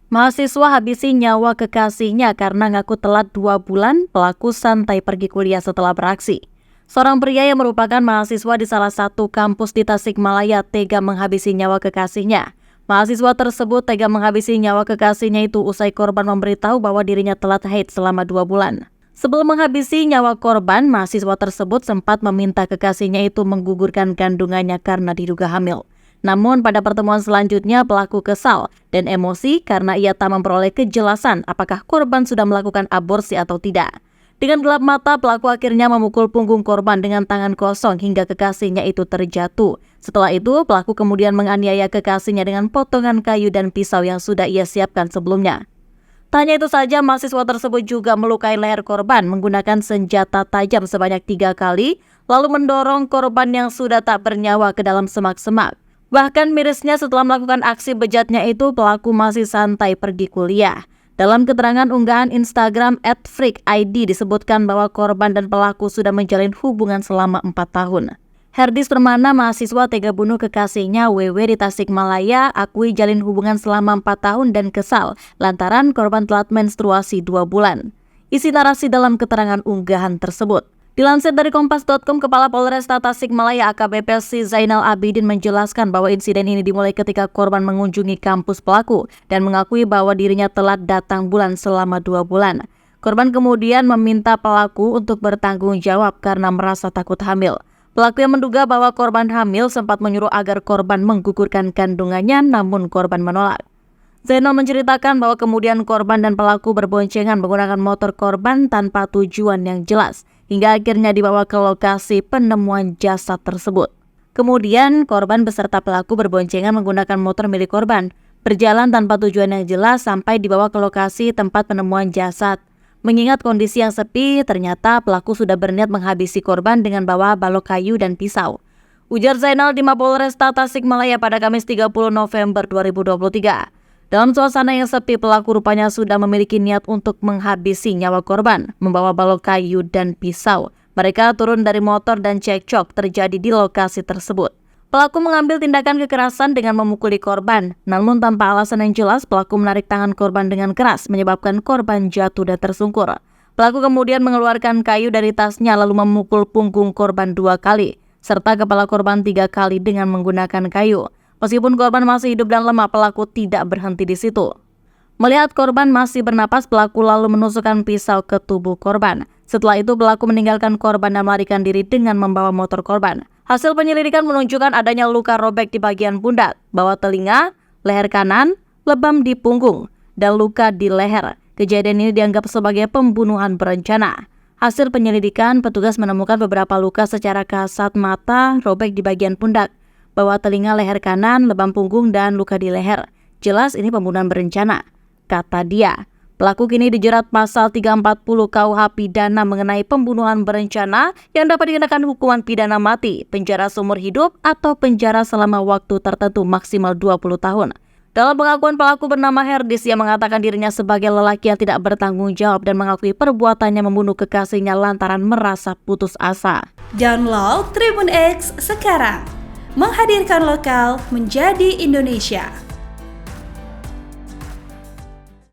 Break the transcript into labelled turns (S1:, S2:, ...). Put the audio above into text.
S1: Mahasiswa habisi nyawa kekasihnya karena ngaku telat 2 bulan, pelaku santai pergi kuliah setelah beraksi. Seorang pria yang merupakan mahasiswa di salah satu kampus di Tasikmalaya tega menghabisi nyawa kekasihnya. Mahasiswa tersebut tega menghabisi nyawa kekasihnya itu usai korban memberitahu bahwa dirinya telat haid selama 2 bulan. Sebelum menghabisi nyawa korban, mahasiswa tersebut sempat meminta kekasihnya itu menggugurkan kandungannya karena diduga hamil. Namun pada pertemuan selanjutnya pelaku kesal dan emosi karena ia tak memperoleh kejelasan apakah korban sudah melakukan aborsi atau tidak. Dengan gelap mata, pelaku akhirnya memukul punggung korban dengan tangan kosong hingga kekasihnya itu terjatuh. Setelah itu, pelaku kemudian menganiaya kekasihnya dengan potongan kayu dan pisau yang sudah ia siapkan sebelumnya. Tak hanya itu saja, mahasiswa tersebut juga melukai leher korban menggunakan senjata tajam sebanyak 3 kali, lalu mendorong korban yang sudah tak bernyawa ke dalam semak-semak. Bahkan mirisnya setelah melakukan aksi bejatnya itu, pelaku masih santai pergi kuliah. Dalam keterangan unggahan Instagram @freakid disebutkan bahwa korban dan pelaku sudah menjalin hubungan selama 4 tahun. Herdis Permana, mahasiswa tega bunuh kekasihnya WW di Tasikmalaya, akui jalin hubungan selama 4 tahun dan kesal lantaran korban telat menstruasi 2 bulan. Isi narasi dalam keterangan unggahan tersebut. Dilansir dari Kompas.com, Kepala Polresta Tasikmalaya AKBP Zainal Abidin menjelaskan bahwa insiden ini dimulai ketika korban mengunjungi kampus pelaku dan mengakui bahwa dirinya telat datang bulan selama 2 bulan. Korban kemudian meminta pelaku untuk bertanggung jawab karena merasa takut hamil. Pelaku yang menduga bahwa korban hamil sempat menyuruh agar korban menggugurkan kandungannya, namun korban menolak. Zainal menceritakan bahwa kemudian korban dan pelaku berboncengan menggunakan motor korban tanpa tujuan yang jelas, hingga akhirnya dibawa ke lokasi penemuan jasad tersebut. Kemudian korban beserta pelaku berboncengan menggunakan motor milik korban, berjalan tanpa tujuan yang jelas sampai dibawa ke lokasi tempat penemuan jasad. Mengingat kondisi yang sepi, ternyata pelaku sudah berniat menghabisi korban dengan bawa balok kayu dan pisau. Ujar Zainal di Mapolresta Tasikmalaya pada Kamis 30 November 2023. Dalam suasana yang sepi, pelaku rupanya sudah memiliki niat untuk menghabisi nyawa korban, membawa balok kayu dan pisau. Mereka turun dari motor dan cekcok terjadi di lokasi tersebut. Pelaku mengambil tindakan kekerasan dengan memukuli korban, namun tanpa alasan yang jelas, pelaku menarik tangan korban dengan keras, menyebabkan korban jatuh dan tersungkur. Pelaku kemudian mengeluarkan kayu dari tasnya lalu memukul punggung korban 2 kali, serta kepala korban 3 kali dengan menggunakan kayu. Meskipun korban masih hidup dan lemah, pelaku tidak berhenti di situ. Melihat korban masih bernapas, pelaku lalu menusukkan pisau ke tubuh korban. Setelah itu, pelaku meninggalkan korban dan melarikan diri dengan membawa motor korban. Hasil penyelidikan menunjukkan adanya luka robek di bagian pundak, bawah telinga, leher kanan, lebam di punggung, dan luka di leher. Kejadian ini dianggap sebagai pembunuhan berencana. Hasil penyelidikan, petugas menemukan beberapa luka secara kasat mata, robek di bagian pundak, bawah telinga, leher kanan, lebam punggung, dan luka di leher. Jelas ini pembunuhan berencana, kata dia. Pelaku kini dijerat pasal 340 KUH pidana mengenai pembunuhan berencana yang dapat dikenakan hukuman pidana mati, penjara seumur hidup, atau penjara selama waktu tertentu maksimal 20 tahun. Dalam pengakuan pelaku bernama Herdis yang mengatakan dirinya sebagai lelaki yang tidak bertanggung jawab dan mengakui perbuatannya membunuh kekasihnya lantaran merasa putus asa.
S2: Download Tribun X sekarang. Menghadirkan lokal menjadi Indonesia.